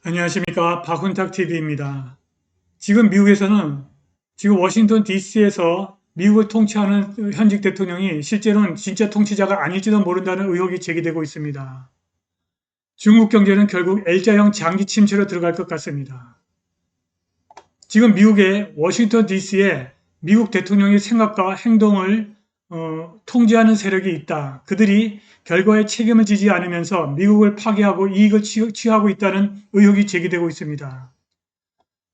안녕하십니까. 박훈탁TV입니다. 지금 미국에서는 지금 워싱턴 DC에서 미국을 통치하는 현직 대통령이 실제로는 진짜 통치자가 아닐지도 모른다는 의혹이 제기되고 있습니다. 중국 경제는 결국 L자형 장기 침체로 들어갈 것 같습니다. 지금 미국의 워싱턴 DC에 미국 대통령의 생각과 행동을 통제하는 세력이 있다. 그들이 결과에 책임을 지지 않으면서 미국을 파괴하고 이익을 취하고 있다는 의혹이 제기되고 있습니다.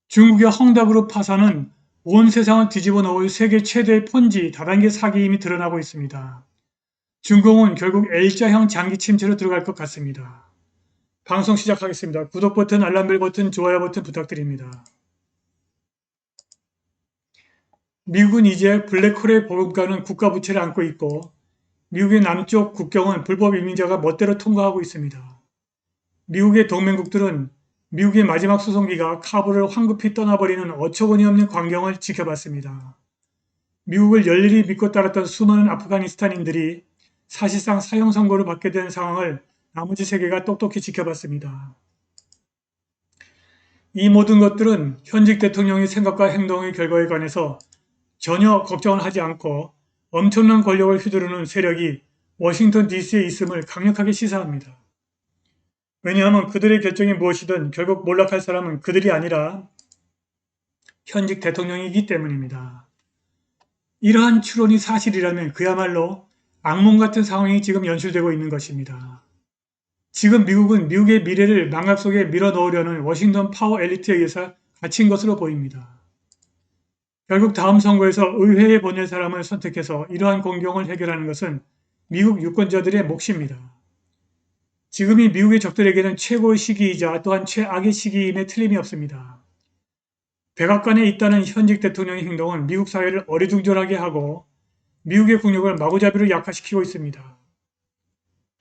중국의 헝다그룹 파산은 온 세상을 뒤집어 놓을 세계 최대의 폰지 다단계 사기임이 드러나고 있습니다. 중공은 결국 L자형 장기 침체로 들어갈 것 같습니다. 방송 시작하겠습니다. 구독 버튼, 알람벨 버튼, 좋아요 버튼 부탁드립니다. 미국은 이제 블랙홀의 버금가는 국가부채를 안고 있고 미국의 남쪽 국경은 불법 이민자가 멋대로 통과하고 있습니다. 미국의 동맹국들은 미국의 마지막 수송기가 카불을 황급히 떠나버리는 어처구니 없는 광경을 지켜봤습니다. 미국을 열일히 믿고 따랐던 수많은 아프가니스탄인들이 사실상 사형 선고를 받게 된 상황을 나머지 세계가 똑똑히 지켜봤습니다. 이 모든 것들은 현직 대통령의 생각과 행동의 결과에 관해서 전혀 걱정을 하지 않고 엄청난 권력을 휘두르는 세력이 워싱턴 DC에 있음을 강력하게 시사합니다. 왜냐하면 그들의 결정이 무엇이든 결국 몰락할 사람은 그들이 아니라 현직 대통령이기 때문입니다. 이러한 추론이 사실이라면 그야말로 악몽 같은 상황이 지금 연출되고 있는 것입니다. 지금 미국은 미국의 미래를 망각 속에 밀어넣으려는 워싱턴 파워 엘리트에 의해서 갇힌 것으로 보입니다. 결국 다음 선거에서 의회에 보낼 사람을 선택해서 이러한 공경을 해결하는 것은 미국 유권자들의 몫입니다. 지금이 미국의 적들에게는 최고의 시기이자 또한 최악의 시기임에 틀림이 없습니다. 백악관에 있다는 현직 대통령의 행동은 미국 사회를 어리둥절하게 하고 미국의 국력을 마구잡이로 약화시키고 있습니다.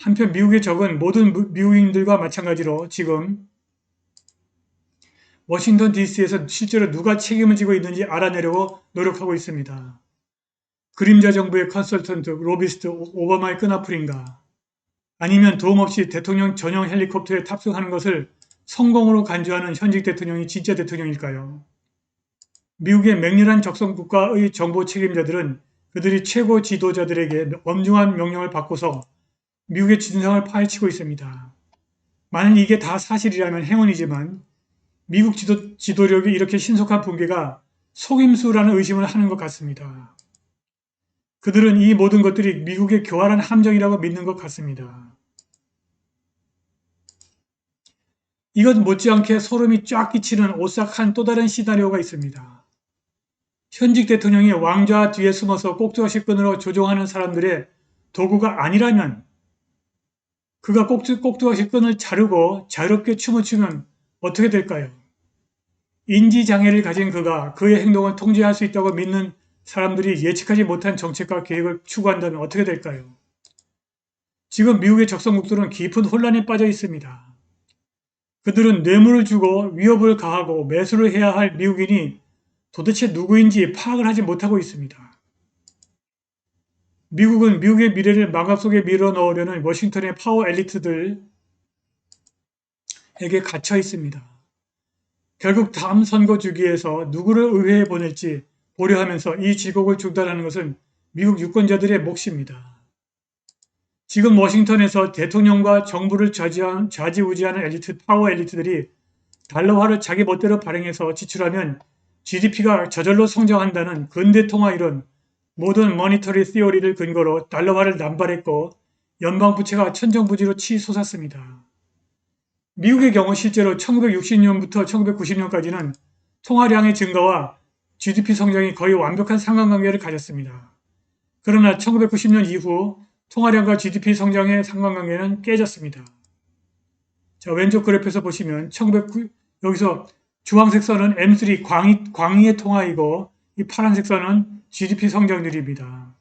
한편 미국의 적은 모든 미국인들과 마찬가지로 지금 워싱턴 DC에서 실제로 누가 책임을 지고 있는지 알아내려고 노력하고 있습니다. 그림자 정부의 컨설턴트, 로비스트, 오바마의 끈앞풀인가? 아니면 도움없이 대통령 전용 헬리콥터에 탑승하는 것을 성공으로 간주하는 현직 대통령이 진짜 대통령일까요? 미국의 맹렬한 적성국가의 정보 책임자들은 그들이 최고 지도자들에게 엄중한 명령을 받고서 미국의 진상을 파헤치고 있습니다. 만일 이게 다 사실이라면 행운이지만 미국 지도력이 이렇게 신속한 붕괴가 속임수라는 의심을 하는 것 같습니다. 그들은 이 모든 것들이 미국의 교활한 함정이라고 믿는 것 같습니다. 이것 못지않게 소름이 쫙 끼치는 오싹한 또 다른 시나리오가 있습니다. 현직 대통령이 왕좌 뒤에 숨어서 꼭두각시 끈으로 조종하는 사람들의 도구가 아니라면 그가 꼭두각시 끈을 자르고 자유롭게 춤을 추면 어떻게 될까요? 인지장애를 가진 그가 그의 행동을 통제할 수 있다고 믿는 사람들이 예측하지 못한 정책과 계획을 추구한다면 어떻게 될까요? 지금 미국의 적성국들은 깊은 혼란에 빠져 있습니다. 그들은 뇌물을 주고 위협을 가하고 매수를 해야 할 미국인이 도대체 누구인지 파악을 하지 못하고 있습니다. 미국은 미국의 미래를 망각 속에 밀어넣으려는 워싱턴의 파워 엘리트들에게 갇혀 있습니다. 결국 다음 선거 주기에서 누구를 의회에 보낼지 고려하면서 이 질곡을 중단하는 것은 미국 유권자들의 몫입니다. 지금 워싱턴에서 대통령과 정부를 좌지우지하는 엘리트, 파워 엘리트들이 달러화를 자기 멋대로 발행해서 지출하면 GDP가 저절로 성장한다는 근대 통화 이론, 모던 머니터리 시어리를 근거로 달러화를 남발했고 연방부채가 천정부지로 치솟았습니다. 미국의 경우 실제로 1960년부터 1990년까지는 통화량의 증가와 GDP 성장이 거의 완벽한 상관관계를 가졌습니다. 그러나 1990년 이후 통화량과 GDP 성장의 상관관계는 깨졌습니다. 자, 왼쪽 그래프에서 보시면 여기서 주황색 선은 M3 광의의 통화이고 이 파란색 선은 GDP 성장률입니다.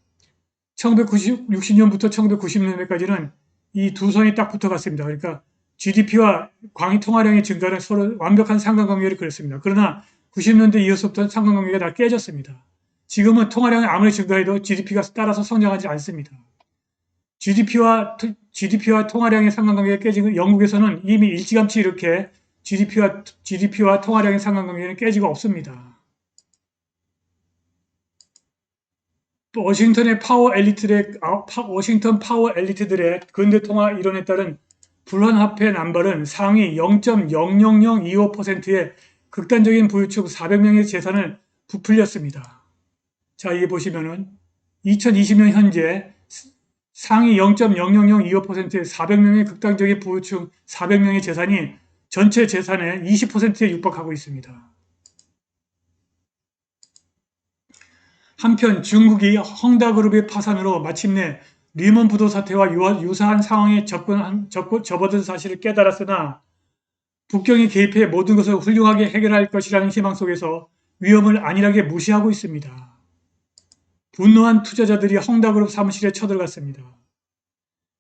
1960년부터 1990년대까지는 이 두 선이 딱 붙어갔습니다. 그러니까 GDP와 광의 통화량의 증가는 서로 완벽한 상관관계를 그렸습니다. 그러나 90년대 이후부터 상관관계가 다 깨졌습니다. 지금은 통화량이 아무리 증가해도 GDP가 따라서 성장하지 않습니다. GDP와 통화량의 상관관계가 깨진 영국에서는 이미 일찌감치 이렇게 GDP와 통화량의 상관관계는 깨지고 없습니다. 또 워싱턴 파워 엘리트들의 근대 통화 이론에 따른 불환화폐 남발은 상위 0.00025%의 극단적인 부유층 400명의 재산을 부풀렸습니다. 자, 이게 보시면은 2020년 현재 상위 0.00025%의 400명의 극단적인 부유층 400명의 재산이 전체 재산의 20%에 육박하고 있습니다. 한편 중국이 헝다그룹의 파산으로 마침내 리먼 부도 사태와 유사한 상황에 접어든 사실을 깨달았으나 북경이 개입해 모든 것을 훌륭하게 해결할 것이라는 희망 속에서 위험을 안일하게 무시하고 있습니다. 분노한 투자자들이 헝다그룹 사무실에 쳐들어갔습니다.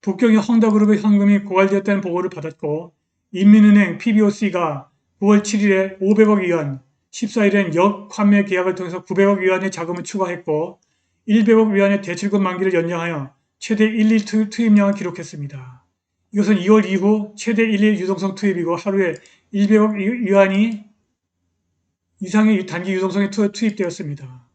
북경이 헝다그룹의 현금이 고갈되었다는 보고를 받았고 인민은행 PBOC가 9월 7일에 500억 위안, 14일엔 역환매 계약을 통해서 900억 위안의 자금을 추가했고 100억 위안의 대출금 만기를 연장하여 최대 1일 투입량을 기록했습니다. 이것은 2월 이후 최대 1일 유동성 투입이고 하루에 100억 위안이 이상의 단기 유동성에 투입되었습니다.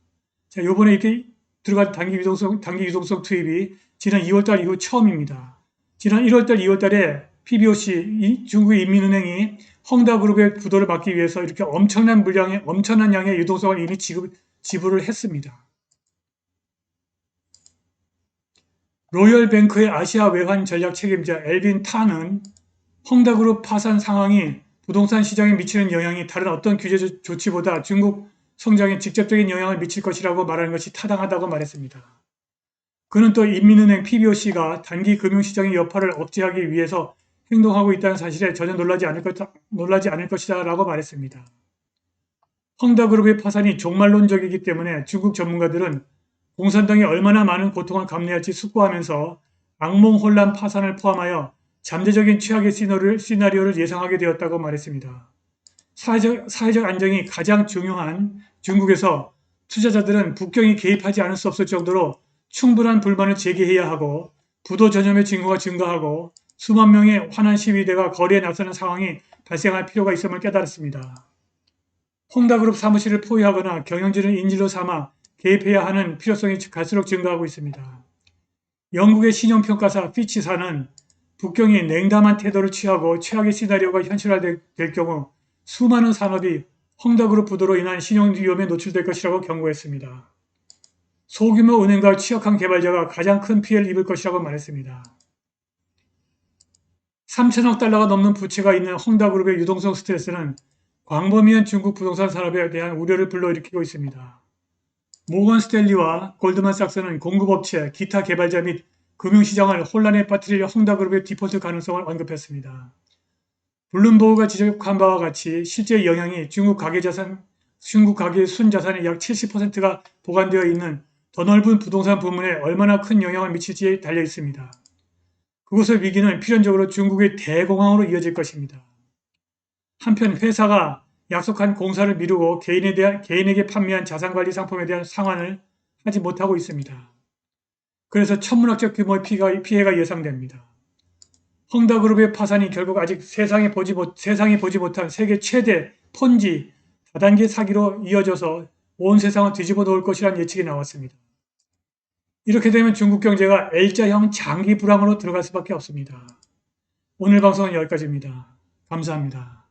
자, 요번에 이렇게 들어간 단기 유동성 투입이 지난 2월달 이후 처음입니다. 지난 1월달, 2월달에 PBOC 중국의 인민은행이 헝다그룹의 부도를 막기 위해서 이렇게 엄청난 양의 유동성을 이미 지불을 했습니다. 로열뱅크의 아시아 외환 전략 책임자 엘빈 타는 헝다그룹 파산 상황이 부동산 시장에 미치는 영향이 다른 어떤 규제 조치보다 중국 성장에 직접적인 영향을 미칠 것이라고 말하는 것이 타당하다고 말했습니다. 그는 또 인민은행 PBOC가 단기 금융시장의 여파를 억제하기 위해서 행동하고 있다는 사실에 전혀 놀라지 않을 것이다 라고 말했습니다. 헝다그룹의 파산이 종말론적이기 때문에 중국 전문가들은 공산당이 얼마나 많은 고통을 감내할지 숙고하면서 악몽혼란 파산을 포함하여 잠재적인 최악의 시나리오를 예상하게 되었다고 말했습니다. 사회적 안정이 가장 중요한 중국에서 투자자들은 북경이 개입하지 않을 수 없을 정도로 충분한 불만을 제기해야 하고 부도 전염의 징후가 증가하고 수만 명의 화난 시위대가 거리에 나서는 상황이 발생할 필요가 있음을 깨달았습니다. 헝다그룹 사무실을 포위하거나 경영진을 인질로 삼아 개입해야 하는 필요성이 갈수록 증가하고 있습니다. 영국의 신용평가사 피치사는 북경이 냉담한 태도를 취하고 최악의 시나리오가 현실화될 경우 수많은 산업이 헝다그룹 부도로 인한 신용 위험에 노출될 것이라고 경고했습니다. 소규모 은행과 취약한 개발자가 가장 큰 피해를 입을 것이라고 말했습니다. 3천억 달러가 넘는 부채가 있는 헝다그룹의 유동성 스트레스는 광범위한 중국 부동산 산업에 대한 우려를 불러일으키고 있습니다. 모건 스탠리와 골드만삭스는 공급업체, 기타 개발자 및 금융시장을 혼란에 빠뜨릴 헝다그룹의 디폴트 가능성을 언급했습니다. 블룸버그가 지적한 바와 같이 실제 영향이 중국 가계의 순자산의 약 70%가 보관되어 있는 더 넓은 부동산 부문에 얼마나 큰 영향을 미칠지에 달려 있습니다. 그곳의 위기는 필연적으로 중국의 대공황으로 이어질 것입니다. 한편 회사가 약속한 공사를 미루고 개인에게 판매한 자산관리 상품에 대한 상환을 하지 못하고 있습니다. 그래서 천문학적 규모의 피해가 예상됩니다. 헝다그룹의 파산이 결국 아직 세상이 보지 못한 세계 최대 폰지 다단계 사기로 이어져서 온 세상을 뒤집어 놓을 것이라는 예측이 나왔습니다. 이렇게 되면 중국 경제가 L자형 장기 불황으로 들어갈 수밖에 없습니다. 오늘 방송은 여기까지입니다. 감사합니다.